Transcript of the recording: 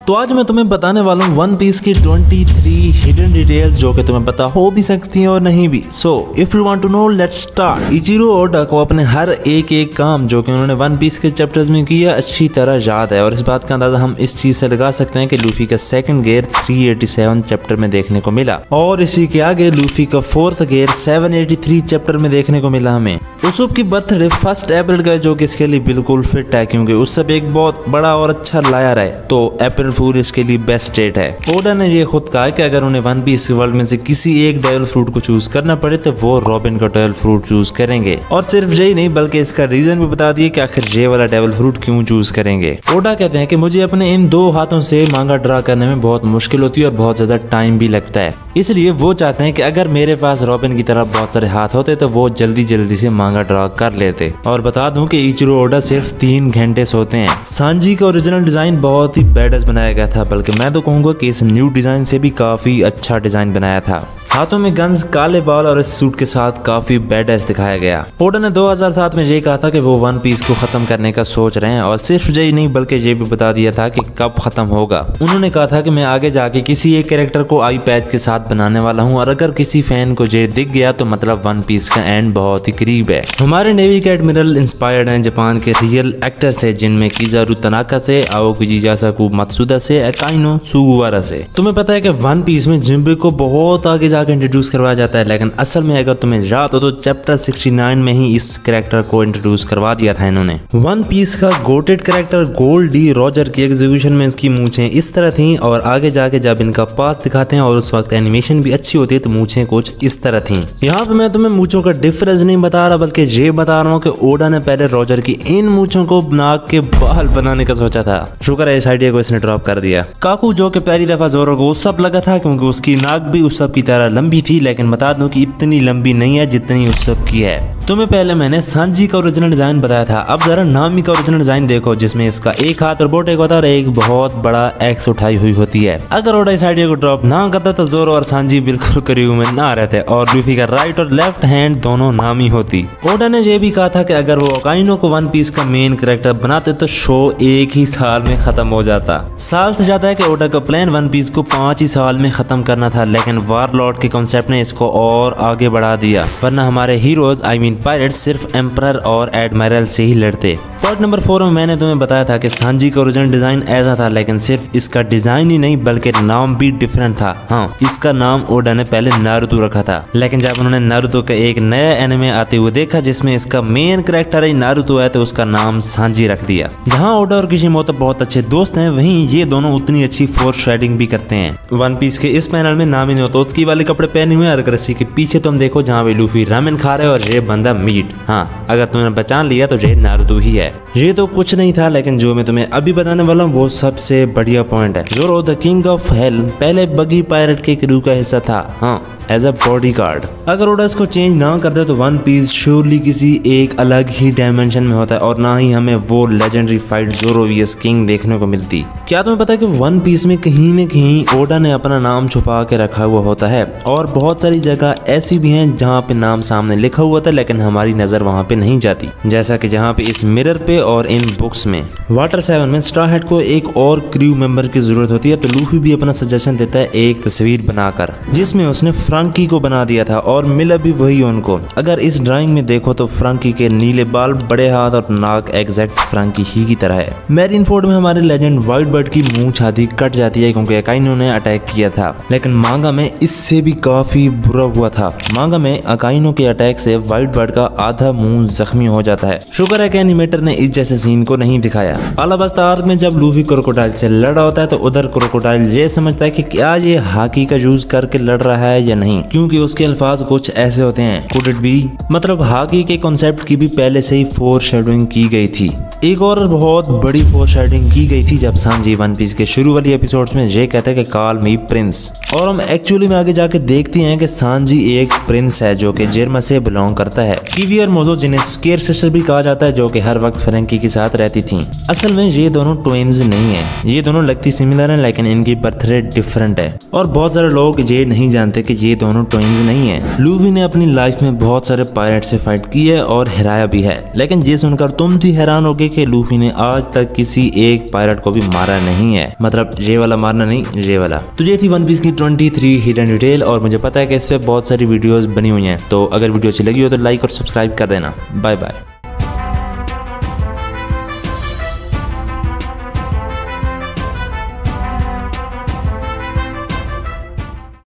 तो आज मैं तुम्हें बताने वाला हूँ वन पीस की 23 हिडन डिटेल्स जो कि तुम्हें पता हो भी सकती हैं और नहीं भी। So if you want to know let's start. Ichiro Oda को अपने हर एक काम जो कि उन्होंने वन पीस के चैप्टर्स में किया अच्छी तरह याद है और इस बात का अंदाजा हम इस चीज से लगा सकते हैं कि लूफी का सेकंड गियर 387 चैप्टर में देखने को मिला और इसी के आगे लूफी का फोर्थ गियर 783 चैप्टर में देखने को मिला हमें। उसुप की बर्थडे 1 अप्रैल का है जो कि इसके लिए बिल्कुल फिट है क्योंकि उस सब एक बहुत बड़ा और अच्छा लायर है, तो अप्रैल फूल इसके लिए बेस्ट डेट है। ओडा ने ये खुद कहा कि अगर उन्हें वन पीस वर्ल्ड में से किसी एक डेविल फ्रूट को चूज करना पड़े तो वो रॉबिन का डेविल फ्रूट चूज करेंगे और सिर्फ यही नहीं बल्कि इसका रीजन भी बता दिए कि आखिर ये वाला डेविल फ्रूट क्यों चूज करेंगे। ओडा कहते हैं कि मुझे अपने इन 2 हाथों से मांगा ड्रा करने में बहुत मुश्किल होती है और बहुत ज्यादा टाइम भी लगता है, इसलिए वो चाहते हैं कि अगर मेरे पास रॉबिन की तरह बहुत सारे हाथ होते तो वो जल्दी जल्दी से मांगा ड्रा कर लेते। और बता दूं कि इचिरो ओडा सिर्फ 3 घंटे सोते हैं। सांजी का ओरिजिनल डिजाइन बहुत ही बैडस बनाया गया था, बल्कि मैं तो कहूंगा कि इस न्यू डिजाइन से भी काफी अच्छा डिजाइन बनाया था। हाथों में गन्स, काले बाल और इस सूट के साथ काफी बैडएस दिखाया गया। ओडा ने 2007 में ये कहा था कि वो वन पीस को खत्म करने का सोच रहे हैं और सिर्फ यही नहीं बल्कि ये भी बता दिया था कि कब खत्म होगा। उन्होंने कहा था कि मैं आगे जाके किसी एक कैरेक्टर को आई पैच के साथ बनाने वाला हूँ और अगर किसी फैन को ये दिख गया तो मतलब वन पीस का एंड बहुत ही करीब है। हमारे नेवी के एडमिरल इंस्पायर्ड हैं जापान के रियल एक्टर से, जिनमें किजारू तनाका से, आओकी यासाकु मात्सुदा से, अकाइनो सुगुवारा से। तुम्हें पता है कि वन पीस में जिम्बे को बहुत आगे जाके इंट्रोड्यूस करवाया जाता है, लेकिन असल में अगर तुम्हें याद हो तो चैप्टर 69 में ही इस कैरेक्टर को इंट्रोड्यूस करवा दिया था इन्होंने। वन पीस का GOATed character gold D Roger की एग्जीक्यूशन में इसकी मूंछें इस तरह थी और आगे जाके जब इनका पास दिखाते हैं और उस वक्त एनिमेशन भी अच्छी होती है तो मूंछें कुछ इस तरह थी। यहाँ पे मैं तुम्हें मूंछों का डिफरेंस नहीं बता रहा बल्कि ये बता रहा हूँ कि ओडा ने पहले रॉजर की इन मूंछों को नाक के बाल बनाने का सोचा था। शुक्र है इस आइडिया को इसने ड्रॉप कर दिया। काकू जो कि पहली दफा जोरो को उस सब लगा था क्योंकि उसकी नाक भी उस सब की तरह लंबी थी, लेकिन बता दूं कि इतनी लंबी नहीं है जितनी उस सब की है। तुम्हें पहले मैंने सांजी का ओरिजिनल डिजाइन बताया था, अब जरा नामी का ओरिजिनल डिजाइन देखो जिसमें इसका एक हाथ रोबोट एक होता है और एक बहुत बड़ा एक्स उठाई हुई होती है। अगर ओडा इस आइडिया को ड्रॉप ना करता तो जोरो और सांजी बिल्कुल करीब में ना रहते और लूफी का राइट और लेफ्ट हैंड दोनों नामी होती। ओडा ने यह भी कहा था कि अगर वो अकाइनो को वन पीस का मेन कैरेक्टर बनाते तो शो एक ही साल में खत्म हो जाता। साल से ज्यादा है कि ओडा का प्लान वन पीस को 5 ही साल में खत्म करना था, लेकिन वारलॉर्ड के कॉन्सेप्ट ने इसको और आगे बढ़ा दिया, वरना हमारे हीरोज आई मीन पायरेट्स सिर्फ एम्परर और एडमिरल से ही लड़ते। पॉइंट नंबर 4 में मैंने तुम्हें बताया था कि सांजी का ओरिजिनल डिजाइन ऐसा था, लेकिन सिर्फ इसका डिजाइन ही नहीं बल्कि नाम भी डिफरेंट था। हाँ, इसका नाम ओडा ने पहले नारुतो रखा था, लेकिन जब उन्होंने नारुतो का एक नया एनिमे आते हुए देखा जिसमें इसका मेन कैरेक्टर ही नारुतो है तो उसका नाम सांजी रख दिया। जहाँ ओडा और किशिमोतो बहुत अच्छे दोस्त हैं, वहीं ये दोनों उतनी अच्छी फोरशैडोइंग भी करते हैं। वन पीस के इस पैनल में नामी नोतोत्सुकी वाले कपड़े पहने हुए और रस्सी के पीछे तुम देखो जहाँ पे लूफी रामेन खा रहे और ये बंदा मीट। हाँ, अगर तुमने पहचान लिया तो ये नारुतो ही है। ये तो कुछ नहीं था, लेकिन जो मैं तुम्हें अभी बताने वाला हूँ वो सबसे बढ़िया पॉइंट है। जोरो द किंग ऑफ हेल पहले बगी पायरेट के क्रू का हिस्सा था, हाँ, एज अ बॉडीगार्ड। अगर ओडा इसको चेंज ना करते तो वन पीस श्योरली किसी एक अलग ही डायमेंशन में होता है और ना ही हमें वो लेजेंडरी फाइट जोरो वीएस किंग देखने को मिलती। क्या तुम्हें पता है कि वन पीस में कहीं न कहीं ओडा ने अपना नाम छुपा के रखा हुआ होता है और बहुत सारी जगह ऐसी भी हैं जहाँ पे नाम सामने लिखा हुआ था लेकिन हमारी नजर वहाँ पे नहीं जाती, जैसा कि जहाँ पे इस मिरर पे और इन बुक्स में। वाटर 7 में स्ट्रॉ हैट को एक और क्रू मेंबर की जरूरत होती है तो लूफी भी अपना सजेशन देता है एक तस्वीर बनाकर जिसमें उसने फ्रंकी को बना दिया था और मिला भी वही उनको। अगर इस ड्राइंग में देखो तो फ्रंकी के नीले बाल, बड़े हाथ और नाक एग्जैक्ट फ्रंकी ही की तरह है। मैरिनफोर्ड में हमारे लेजेंड व्हाइट बर्ड की मूंछ आधी कट जाती है क्योंकि अकाइनो ने अटैक किया था, लेकिन मांगा में इससे भी काफी बुरा हुआ था। मांगा में अकाइनो के अटैक से व्हाइट बर्ड का आधा मुंह जख्मी हो जाता है। शुक्र है कि एनिमेटर ने इस जैसे सीन को नहीं दिखाया। अलाबास्ता आर्क में जब लूफी क्रोकोडाइल से लड़ा होता है तो उधर क्रोकोडाइल ये समझता है कि क्या ये हाकी का यूज करके लड़ रहा है या नहीं, क्योंकि उसके अल्फाज कुछ ऐसे होते हैं, कुड इट बी, मतलब हाकी के कॉन्सेप्ट की भी पहले से ही फोरशैडोइंग की गई थी। एक और बहुत बड़ी फोरशैडोइंग की गई थी जब सांजी वन पीस के शुरू वाली एपिसोड्स में ये कहते हैं कि कॉल मी प्रिंस, और हम एक्चुअली में आगे जाके देखते हैं कि सांजी एक प्रिंस है जो कि जेरमा से बिलोंग करता है। किवी और मोजो जिन्हें स्केयर सिस्टर भी कहा जाता है जो कि हर वक्त फ्रैंकी के साथ रहती थी। असल में ये दोनों ट्विन्स नहीं है, ये दोनों लगती सिमिलर हैं लेकिन इनकी बर्थ रेट डिफरेंट है और बहुत सारे लोग ये नहीं जानते कि ये दोनों ट्विन्स नहीं है। लूफी ने अपनी लाइफ में बहुत सारे पायरेट से फाइट की है और हराया भी है, लेकिन ये सुनकर तुम भी हैरान होगे कि लूफी ने आज तक किसी एक पायरेट को भी मारा नहीं है। मतलब ये वाला मारना नहीं, ये वाला। तो ये थी वन पीस की 23 हिडन डिटेल और मुझे पता है कि इस पे बहुत सारी वीडियोस बनी हुई हैं। तो अगर वीडियो अच्छी लगी हो तो लाइक और सब्सक्राइब कर देना। Bye bye.